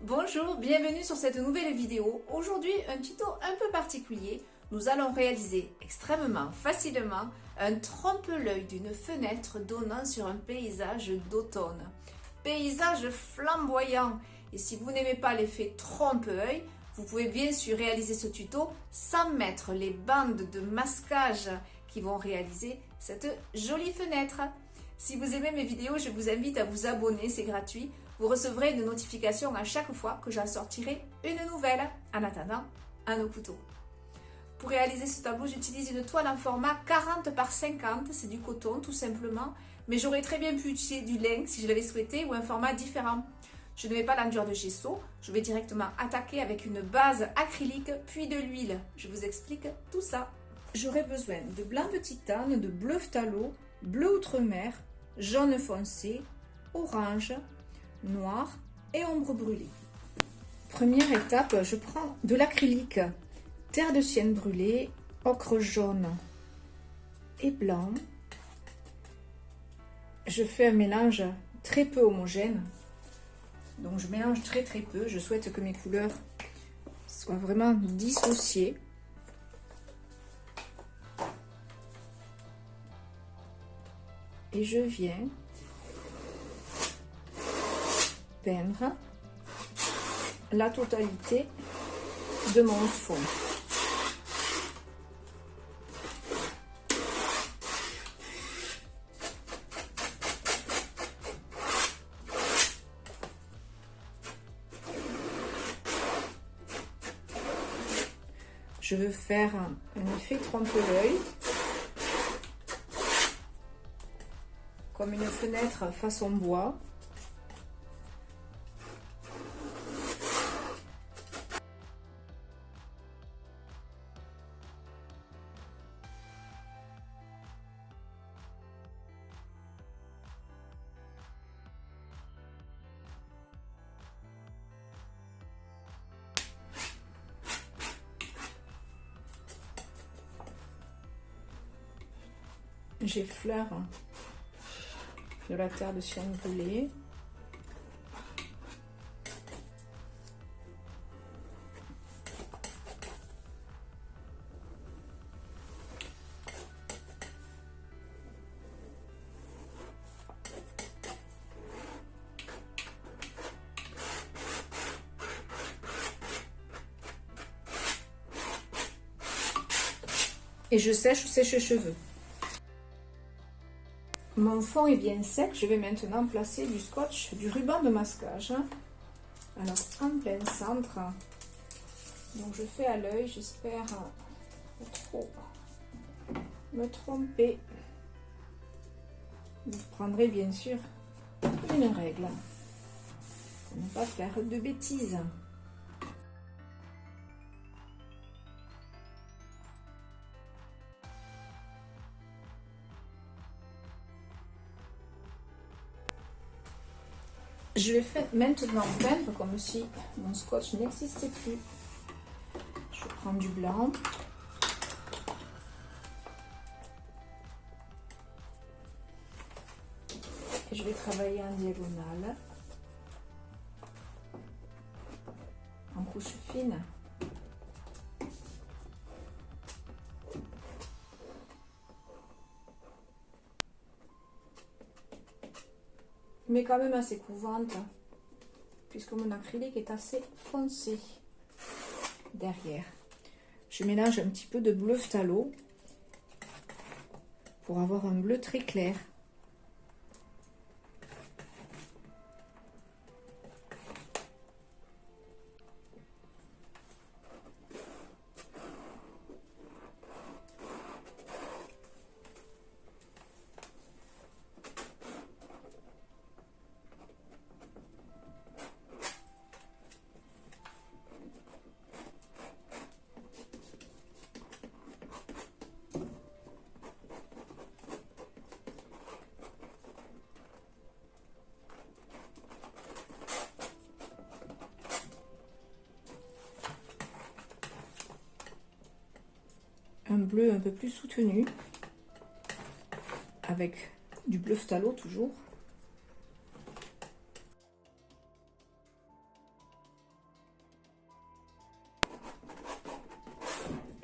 Bonjour, bienvenue sur cette nouvelle vidéo. Aujourd'hui, un tuto un peu particulier. Nous allons réaliser extrêmement facilement un trompe-l'œil d'une fenêtre donnant sur un paysage d'automne. Paysage flamboyant. Et si vous n'aimez pas l'effet trompe-l'œil, vous pouvez bien sûr réaliser ce tuto sans mettre les bandes de masquage qui vont réaliser cette jolie fenêtre. Si vous aimez mes vidéos, je vous invite à vous abonner, c'est gratuit. Vous recevrez une notification à chaque fois que j'en sortirai une nouvelle. En attendant, à nos couteaux. Pour réaliser ce tableau, j'utilise une toile en format 40 par 50. C'est du coton tout simplement. Mais j'aurais très bien pu utiliser du lin si je l'avais souhaité ou un format différent. Je ne mets pas l'enduire de gesso. Je vais directement attaquer avec une base acrylique puis de l'huile. Je vous explique tout ça. J'aurai besoin de blanc de titane, de bleu phthalo, bleu outremer, jaune foncé, orange, noir et ombre brûlée. Première étape, je prends de l'acrylique, terre de sienne brûlée, ocre jaune et blanc. Je fais un mélange très peu homogène, donc je mélange très peu. Je souhaite que mes couleurs soient vraiment dissociées. Et je viens peindre la totalité de mon fond. Je veux faire un effet trompe-l'œil, comme une fenêtre façon bois. J'effleure de la terre de sienne brûlée. Et je sèche sèche-cheveux. Mon fond est bien sec, je vais maintenant placer du scotch, du ruban de masquage. Alors en plein centre, donc je fais à l'œil, j'espère pas trop me tromper. Vous prendrez bien sûr une règle pour ne pas faire de bêtises. Je vais maintenant peindre comme si mon scotch n'existait plus. Je prends du blanc. Et je vais travailler en diagonale, en couche fine. Mais quand même assez couverte, puisque mon acrylique est assez foncé derrière. Je mélange un petit peu de bleu phthalo pour avoir un bleu très clair. Un bleu un peu plus soutenu avec du bleu phthalo toujours.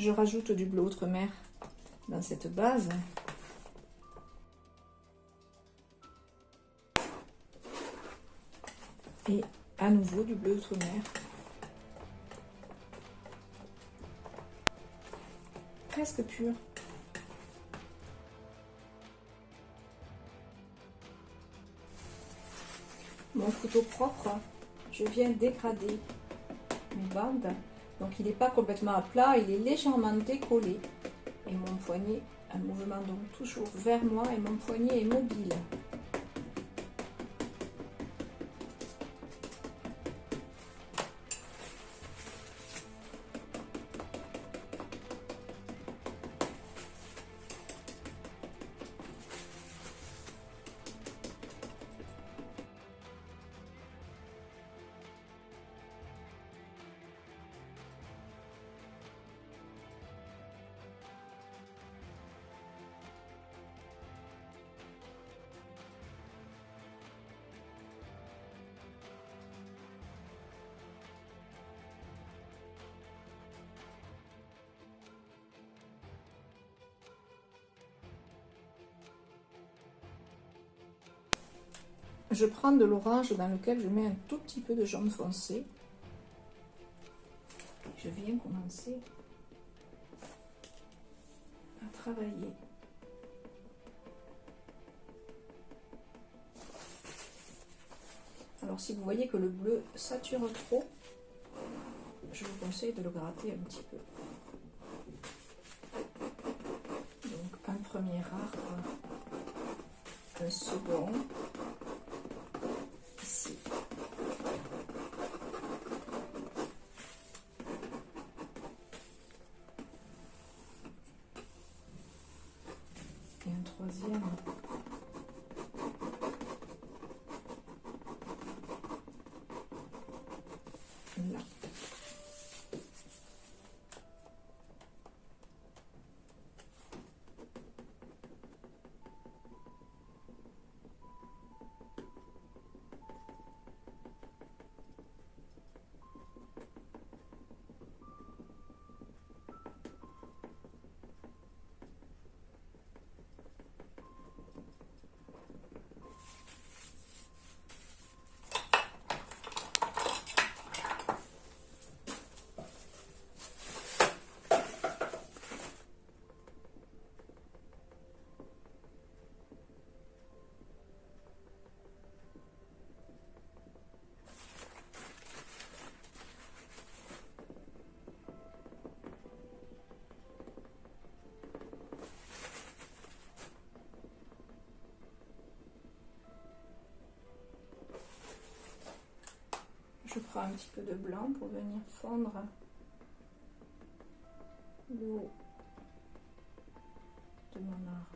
Je rajoute du bleu outre-mer dans cette base. Et à nouveau du bleu outre-mer. Presque pur. Mon couteau propre, je viens dégrader mes bandes. Donc il n'est pas complètement à plat, il est légèrement décollé. Et mon poignet, un mouvement donc toujours vers moi et mon poignet est mobile. Je prends de l'orange dans lequel je mets un tout petit peu de jaune foncé. Je viens commencer à travailler. Alors si vous voyez que le bleu sature trop, je vous conseille de le gratter un petit peu. Donc un premier arbre, un second. Ici. Et un troisième. Là. Je prends un petit peu de blanc pour venir fondre le haut de mon arbre.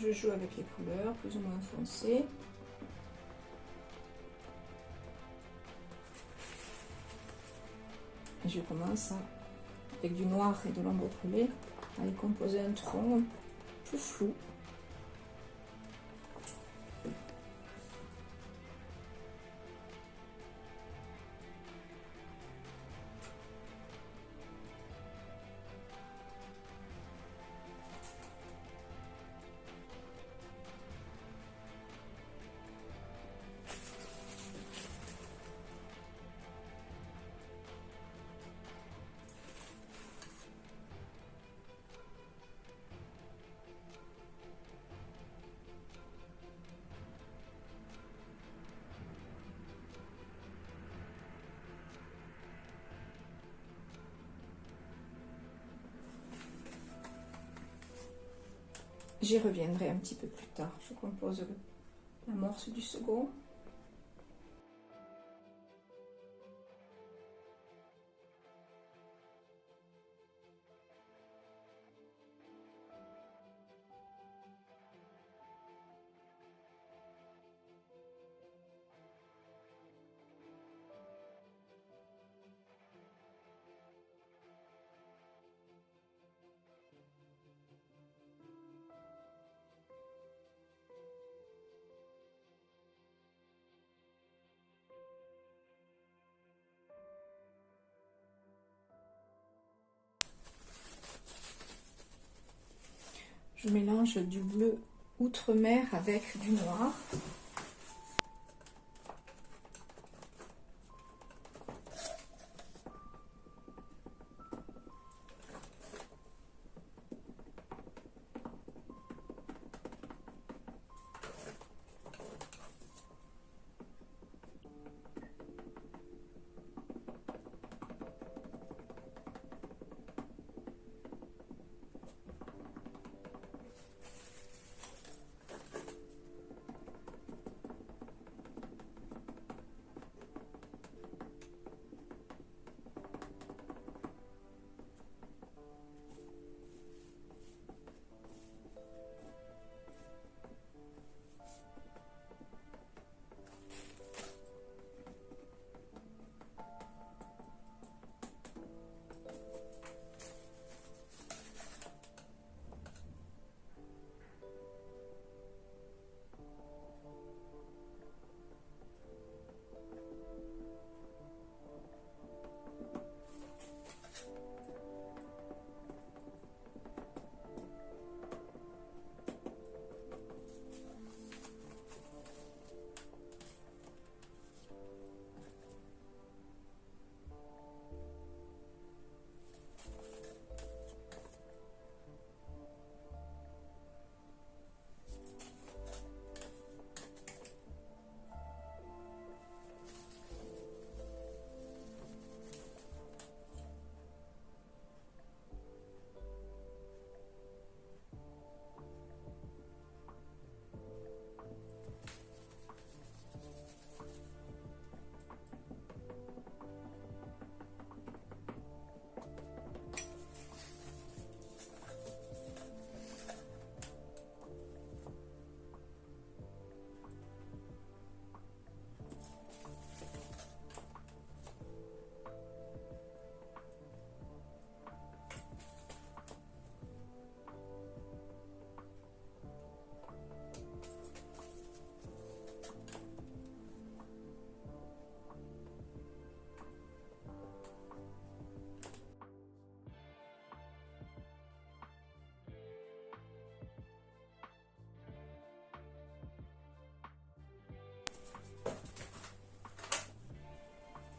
Je joue avec les couleurs, plus ou moins foncées. Et je commence avec du noir et de l'ombre brûlée à y composer un tronc plus flou. J'y reviendrai un petit peu plus tard. Je compose l'amorce du second. Je mélange du bleu outre-mer avec du noir.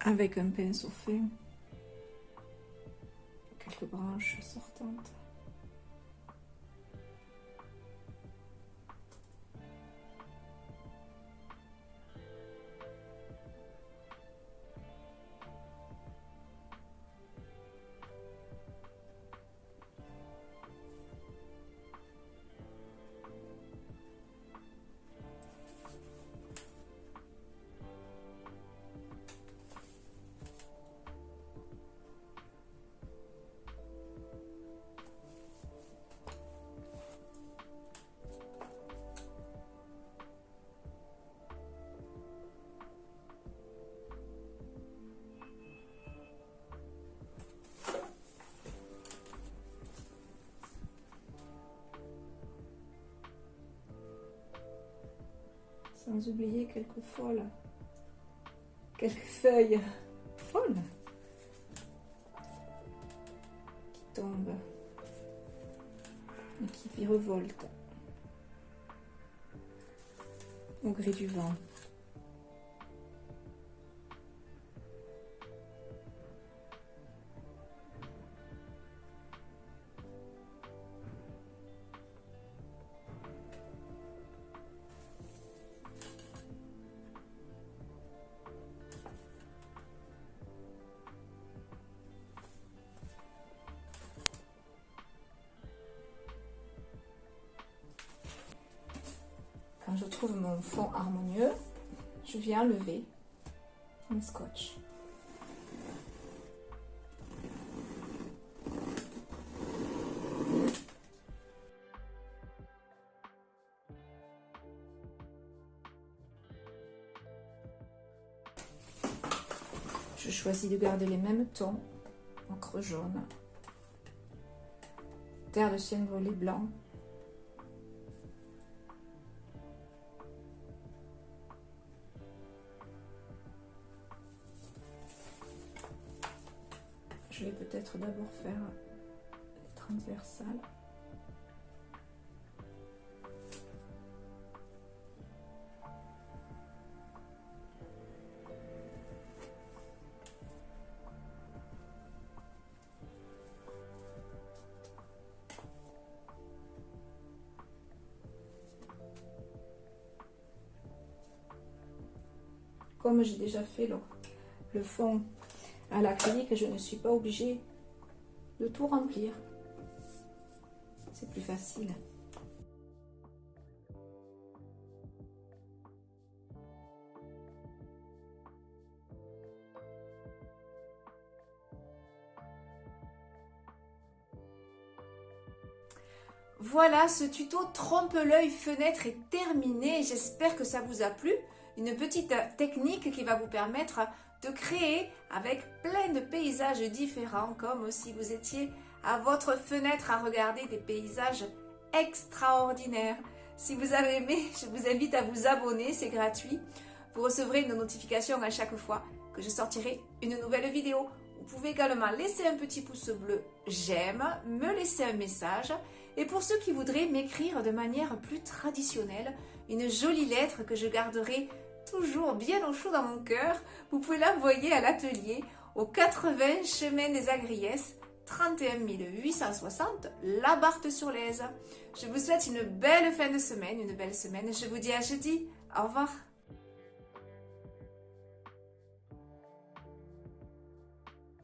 Avec un pinceau fin, quelques branches sortantes. Sans oublier quelques feuilles folles qui tombent et qui virevoltent au gré du vent. trouve mon fond harmonieux, je viens enlever mon scotch. Je choisis de garder les mêmes tons, ocre jaune, terre de ciel brûlé blanc, je vais peut-être d'abord faire les transversales. Comme j'ai déjà fait le fond à l'acrylique, je ne suis pas obligée de tout remplir. C'est plus facile. Voilà, ce tuto trompe-l'œil fenêtre est terminé. J'espère que ça vous a plu. Une petite technique qui va vous permettre de créer avec plein de paysages différents, comme si vous étiez à votre fenêtre à regarder des paysages extraordinaires. Si vous avez aimé, je vous invite à vous abonner, c'est gratuit. Vous recevrez une notification à chaque fois que je sortirai une nouvelle vidéo. Vous pouvez également laisser un petit pouce bleu, j'aime, me laisser un message. Et pour ceux qui voudraient m'écrire de manière plus traditionnelle, une jolie lettre que je garderai toujours bien au chaud dans mon cœur, vous pouvez l'envoyer à l'atelier au 80 chemin des Agriès, 31 860 La Barthe-sur-Lèze. Je vous souhaite une belle fin de semaine, une belle semaine. Je vous dis à jeudi. Au revoir.